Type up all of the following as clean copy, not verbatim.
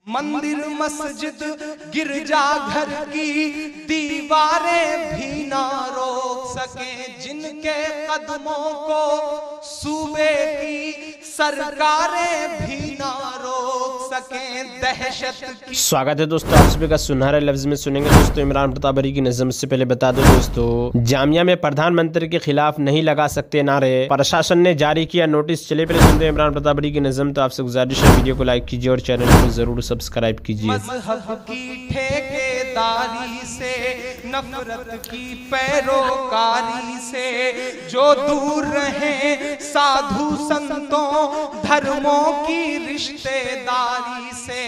मंदिर मस्जिद गिरजाघर की दीवारें भी ना रोक सके, जिनके कदमों को सूबे की सरकारें भी ना रोक सके दहशत की। स्वागत है दोस्तों, आप सभी का सुनहरे लफ्ज में सुनेंगे दोस्तों इमरान प्रतापरी की नज़म। से पहले बता दो दोस्तों, जामिया में प्रधानमंत्री के खिलाफ नहीं लगा सकते नारे, प्रशासन ने जारी किया नोटिस। चलिए पहले सुनते हैं इमरान प्रतापरी की नज़म। तो आपसे गुजारिश है वीडियो को लाइक कीजिए और चैनल को जरूर सब्सक्राइब कीजिए। मजहब की ठेकेदारी से, नफरत की पैरोकारी से जो दूर रहे साधु संतों धर्मों की रिश्तेदारी से,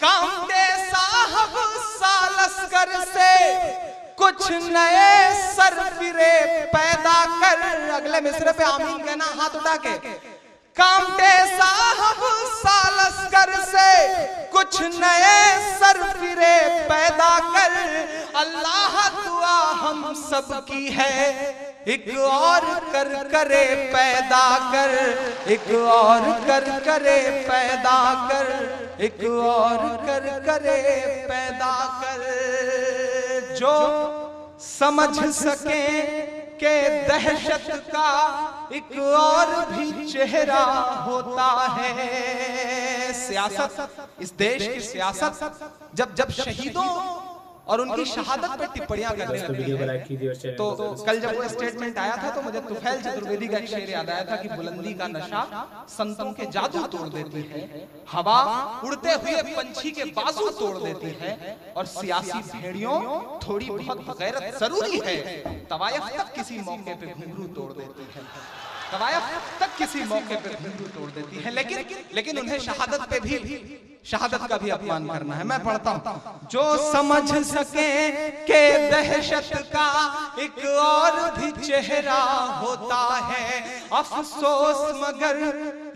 कामते साहब सालस्कर से कुछ नए सरफिरे पैदा कर। अगले मिसरे पे आमीन कहना हाथ उठा के। कामते साहब सालस्कर से कुछ नए सरफिरे पैदा कर। अल्लाह दुआ हम सब की है, एक और कर करे पैदा कर, एक और कर करे पैदा कर, एक और कर करे पैदा कर। जो समझ सके के दहशत का एक और भी चेहरा होता है। सियासत, इस देश की सियासत जब जब शहीदों और उनकी शहादत पर टिप्पणियां करने लगती है, तो कल जब वो स्टेटमेंट आया था तो मुझे तुफैल चतुर्वेदी का एक शेर याद आया था कि बुलंदी का नशा संतों के जादू तोड़ देती है, हवा उड़ते हुए पंछी के बाजू तोड़ देती है, और सियासी भेड़ियों थोड़ी बहुत गैरत जरूरी है, तवायफ तक किसी मौके पे घुंघरू तोड़ देती है, तवायफ तक किसी मौके पे घुंघरू तोड़ देती है। लेकिन उन्हें शहादत का भी अपमान करना है। मैं पढ़ता हूं, जो समझ सके के दहशत का एक और भी चेहरा होता है, अफसोस मगर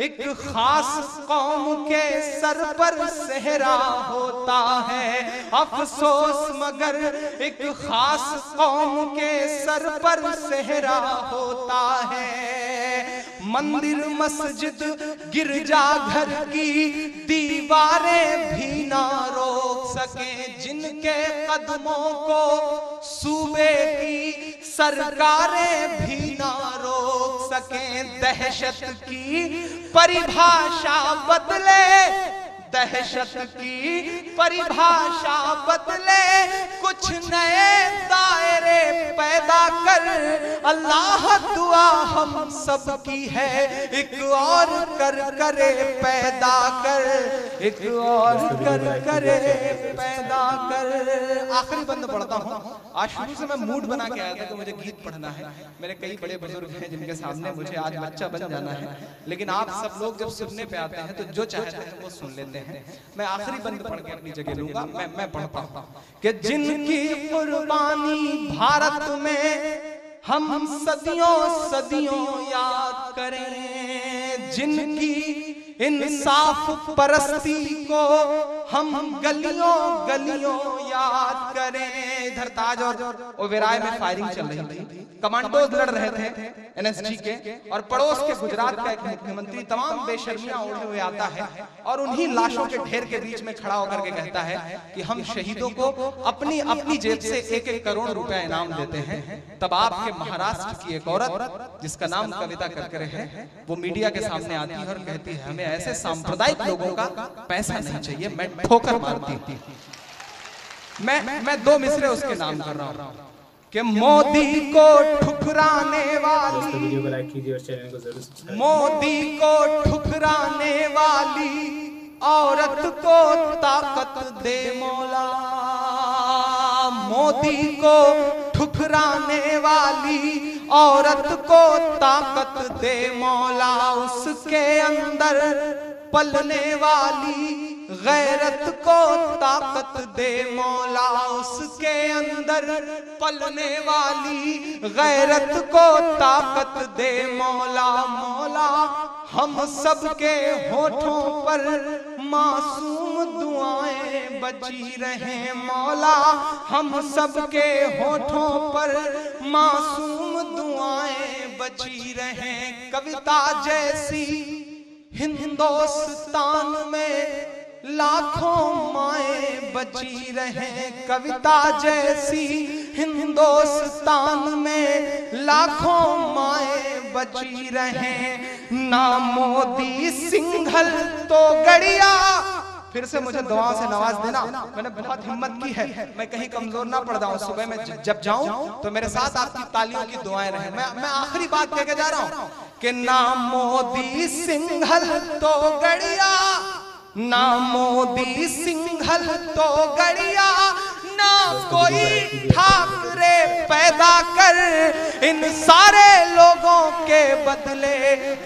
एक खास कौम के सर पर सेहरा होता है, अफसोस मगर एक खास कौम के सर पर सेहरा होता है। मंदिर मस्जिद गिरजाघर की दीवारें भी ना रोक सके, जिनके कदमों को सूबे की सरकारें भी ना रोक सके दहशत की परिभाषा बदले, दहशत की परिभाषा बदले, कुछ नए दायरे पैदा कर। अल्लाह दुआ हम सब की है, एक और कर करे पैदा कर, एक और कर करे पैदा कर। आखिरी बंद पढ़ता हूँ। आज शुरू से मैं मूड बना के आया था तो मुझे गीत पढ़ना है। मेरे कई बड़े बुजुर्ग हैं जिनके सामने मुझे आज बच्चा बन जाना है, लेकिन आप सब लोग जब सुनने पे आते हैं तो जो चाहते हैं वो सुन लेते हैं। मैं आखिरी बंद पढ़ के अपनी जगह लूंगा। मैं पढ़ता हूं कि जिनकी कुर्बानी भारत में हम सदियों सदियों याद करें, जिनकी इंसाफ परस्ती को हम गलियों गलियों याद करें। इधर ताज और ओबेरॉय में फायरिंग चल रही थी, कमांडोज लड़ रहे थे एनएसजी के, और पड़ोस के गुजरात का एक मुख्यमंत्री तमाम बेशर्मियां ओढ़े हुए आता है और उन्हीं लाशों के ढेर के बीच में खड़ा होकर के कहता है कि हम शहीदों को अपनी अपनी जेब से 1-1 करोड़ रुपया इनाम देते हैं। तब आपके महाराष्ट्र की एक औरत जिसका नाम कविता करकरे है, वो मीडिया के सामने आती है और कहती है हमें ऐसे सांप्रदायिक लोगों का पैसा नहीं चाहिए। मैं ठोकर मारती थी। मैं 2 मिसरे उसके नाम कर रहा हूं कि मोदी को ठुकराने वाली, वीडियो को लाइक कीजिए और चैनल को जरूर सब्सक्राइब। मोदी को ठुकराने वाली औरत को ताकत दे मौला, मोदी को ठुकराने वाली औरत को ताकत दे मौला, उसके अंदर पलने वाली गैरत को ताकत दे मौला, उसके अंदर पलने वाली गैरत को ताकत दे मौला। मौला हम सब के होठों पर मासूम दुआएं बची रहे, मौला हम सब के होठों पर मासूम दुआएं बची रहे। कविता जैसी हिंदुस्तान में लाखों माएं बची रहे कविता जैसी हिंदुस्तान में, लाखों माएं बची रहे ना मोदी सिंघल तो गड़िया। फिर से मुझे दुआओं से नवाज देना, मैंने बहुत हिम्मत की है, मैं कहीं कमजोर ना पड़ जाऊं। सुबह में जब जाऊं तो मेरे साथ आपकी तालियों की दुआएं रहें। मैं आखिरी बात कह के जा रहा हूं कि ना मोदी सिंघल तो गड़िया, ना मोदी सिंघल तो गड़िया, ना कोई ठाकरे पैदा कर इन सारे लोगों के बदले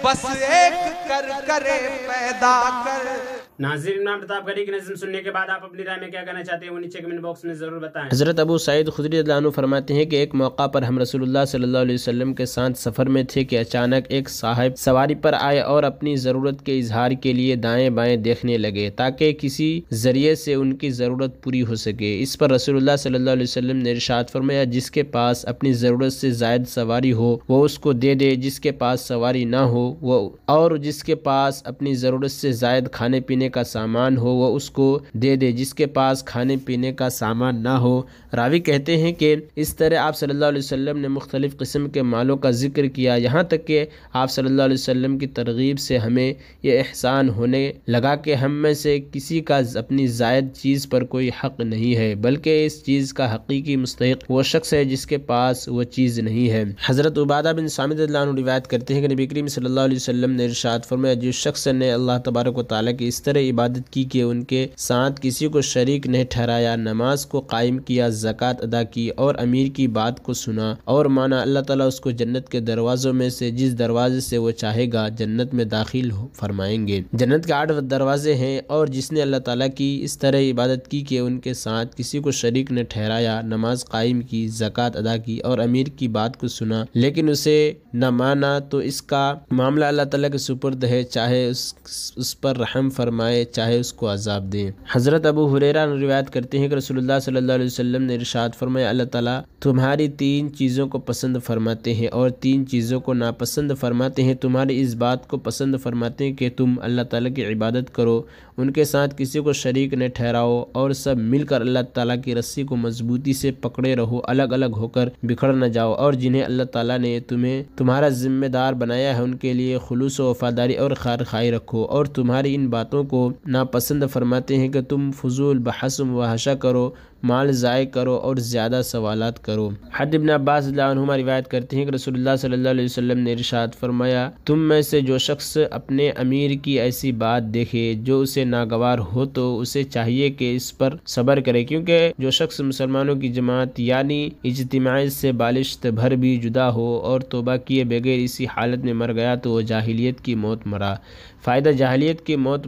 बस एक करे पैदा कर। नाज़रीन, इमाम प्रताप गरी की नज़्म सुनने के बाद आप अपनी राय में क्या कहना चाहते हैं वो नीचे कमेंट बॉक्स में ज़रूर बताएं। हज़रत अबू सईद खुदरी रज़ियल्लाहु अन्हु फरमाते हैं कि एक मौका पर हम रसूलुल्लाह सल्लल्लाहु अलैहि वसल्लम के साथ सफ़र में थे कि अचानक एक साहिब सवारी पर आए और अपनी ज़रूरत के इजहार के लिए दाएं बाएं देखने लगे ताकि किसी ज़रिए से उनकी ज़रूरत पूरी हो सके। इस पर रसूलुल्लाह सल्लल्लाहु अलैहि वसल्लम ने इरशाद फरमाया, जिसके पास अपनी ज़रूरत से ज़ायद सवारी हो वो उसको दे दे, जिसके पास सवारी ना हो वो, और जिसके पास अपनी ज़रूरत से ज़ायद खाने पीने का सामान हो वो उसको दे दे, जिसके पास खाने पीने का सामान ना हो। रावी कहते हैं कि इस तरह आप सल्लल्लाहु अलैहि वसल्लम ने मुख्तलिफ़ किस्म के मालों का जिक्र किया, यहाँ तक कि आप सल्लल्लाहु अलैहि वसल्लम की तरगीब से हमें ये एहसान होने लगा कि हम में से किसी का अपनी ज़ायद चीज़ पर कोई हक़ नहीं है, बल्कि इस चीज़ का हकीकी मुस्तहिक़ वो शख्स है जिसके पास वो चीज़ नहीं है। हज़रत उबादा बिन सामित रज़ियल्लाहु अन्हु रिवायत करते हैं कि नबी करीम सल्लल्लाहु अलैहि वसल्लम ने इरशाद फरमाया, जिस शख्स ने अल्लाह तबारक व तआला की इस तरह इबादत की कि उनके साथ किसी को शरीक नहीं ठहराया, नमाज को कायम किया, ज़कात अदा की और अमीर की बात को सुना और माना, अल्लाह ताला उसको जन्नत के दरवाज़ों में से जिस दरवाजे से वो चाहेगा जन्नत में दाखिल फरमाएंगे। जन्नत के 8 दरवाजे हैं और जिसने अल्लाह ताला की इस तरह इबादत की कि उनके साथ किसी को शरीक न ठहराया, नमाज कायम की, ज़कात अदा की और अमीर की बात को सुना लेकिन उसे न माना, तो इसका मामला अल्लाह ताला के सुपुर्द है, चाहे उस पर रहम फरमाए चाहे उसको अजाब दे। हज़रत अबू हुरैरा रिवायत करते हैं कि रसूलुल्लाह सल्लल्लाहु अलैहि वसल्लम ने इरशाद फरमाया, अल्लाह ताला तुम्हारी 3 चीज़ों को पसंद फरमाते हैं और 3 चीज़ों को नापसंद फरमाते हैं। तुम्हारी इस बात को पसंद फरमाते हैं कि तुम अल्लाह ताला की इबादत करो, उनके साथ किसी को शरीक न ठहराओ और सब मिलकर अल्लाह ताला की रस्सी को मजबूती से पकड़े रहो, अलग अलग होकर बिखर न जाओ, और जिन्हें अल्लाह ताला ने तुम्हें तुम्हारा जिम्मेदार बनाया है उनके लिए खुलूस व वफादारी और खार खाई रखो। और तुम्हारी इन बातों को नापसंद फरमाते हैं कि तुम फजूल बहस वहशा करो, माल ज़ाय करो और ज़्यादा सवालात करो। हद इब्न अब्बास रज़ियल्लाहु अन्हुमा रिवायत करते हैं कि रसूलुल्लाह सल्लल्लाहु अलैहि वसल्लम ने इरशाद फरमाया, तुम में से जो शख्स अपने अमीर की ऐसी बात देखे जो उसे नागवार हो तो उसे चाहिए कि इस पर सब्र करे, क्योंकि जो शख्स मुसलमानों की जमात यानी इज्तिमाई से बालिश्त भर भी जुदा हो और तौबा किए बगैर इसी हालत में मर गया तो वो जाहिलियत की मौत मरा। फ़ायदा जाहिलियत की मौत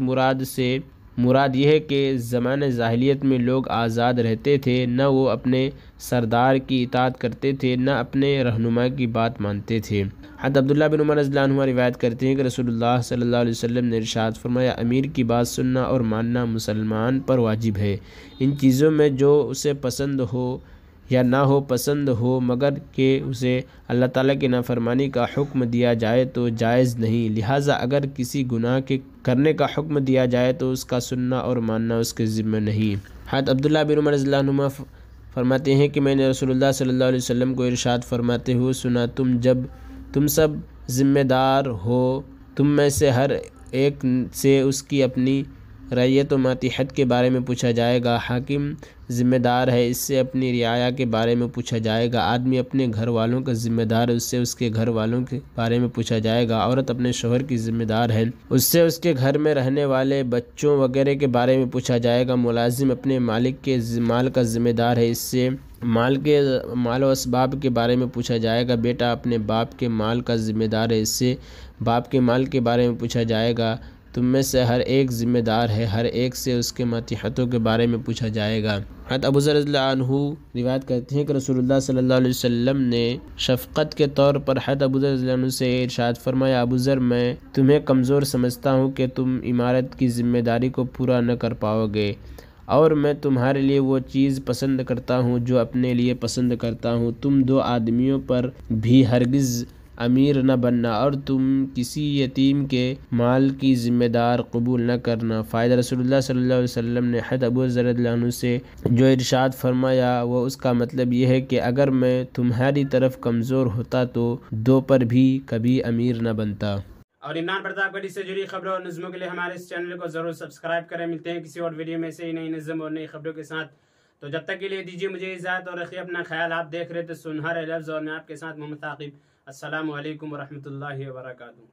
मुराद यह है कि ज़माने जाहिलियत में लोग आज़ाद रहते थे, न वो अपने सरदार की इताअत करते थे न अपने रहनुमा की बात मानते थे। हज़रत अब्दुल्लाह बिन उमर रज़ियल्लाहु अन्हुमा रिवायत करते हैं कि रसूलुल्लाह सल्लल्लाहु अलैहि वसल्लम ने इरशाद फरमाया, अमीर की बात सुनना और मानना मुसलमान पर वाजिब है। इन चीज़ों में जो उसे पसंद हो या ना हो पसंद हो मगर कि उसे अल्लाह ताला की नाफरमानी का हुक्म दिया जाए तो जायज़ नहीं। लिहाजा अगर किसी गुनाह के करने का हुक्म दिया जाए तो उसका सुनना और मानना उसके ज़िम्मे नहीं। हज़रत अब्दुल्लाह बिन उमर रज़ियल्लाहु अन्हुमा फरमाते हैं कि मैंने रसूलुल्लाह सल्लल्लाहु अलैहि वसल्लम को इरशाद फरमाते हुए सुना, तुम सब ज़िम्मेदार हो, तुम में से हर एक से उसकी अपनी रैयत व मातिहत के बारे में पूछा जाएगा। हाकिम ज़िम्मेदार है, इससे अपनी रियाया के बारे में पूछा जाएगा। आदमी अपने घर वालों का ज़िम्मेदार है, उससे उसके घर वालों के बारे में पूछा जाएगा। औरत अपने शोहर की ज़िम्मेदार है, उससे उसके घर में रहने वाले बच्चों वगैरह के बारे में पूछा जाएगा। मुलाजिम अपने मालिक के माल का ज़िम्मेदार है, इससे माल व असबाब के बारे में पूछा जाएगा। बेटा अपने बाप के माल का ज़िम्मेदार है, इससे बाप के माल के बारे में पूछा जाएगा। तुम में से हर एक ज़िम्मेदार है, हर एक से उसके मातिहतों के बारे में पूछा जाएगा। हज़रत अबू ज़र रज़ियल्लाहु अन्हु रिवायत करते हैं कि रसूलुल्लाह सल्लल्लाहु अलैहि वसल्लम ने शफ़क़त के तौर पर हज़रत अबू ज़र रज़ियल्लाहु अन्हु से इरशाद फरमाया, अबू ज़र मैं तुम्हें कमज़ोर समझता हूँ कि तुम इमारत की ज़िम्मेदारी को पूरा न कर पाओगे, और मैं तुम्हारे लिए वो चीज़ पसंद करता हूँ जो अपने लिए पसंद करता हूँ। तुम 2 आदमियों पर भी हरगिज़ अमीर न बनना और तुम किसी यतीम के माल की जिम्मेदार कबूल न करना। फ़ायदा रसूलुल्लाह सल्लल्लाहु अलैहि वसल्लम ने हज़रत अबू ज़र रज़ियल्लाहु अन्हु से जो इरशाद फरमाया वो उसका मतलब ये है कि अगर मैं तुम्हारी तरफ कमज़ोर होता तो दो पर भी कभी अमीर न बनता। और इमरान प्रतापगढ़ी से जुड़ी खबरों और नज़्मों के लिए हमारे इस चैनल को जरूर सब्सक्राइब करें। मिलते हैं किसी और वीडियो में से ही नई नज़्म और नई खबरों के साथ। तो जब तक के लिए दीजिए मुझे इजाज़त और रखिए अपना ख्याल। आप देख रहे थे सुनहरे लफ्ज़ और मैं आपके साथ मोहम्मद ताक़िब। अस्सलामु अलैकुम व रहमतुल्लाहि व बरकातुहू।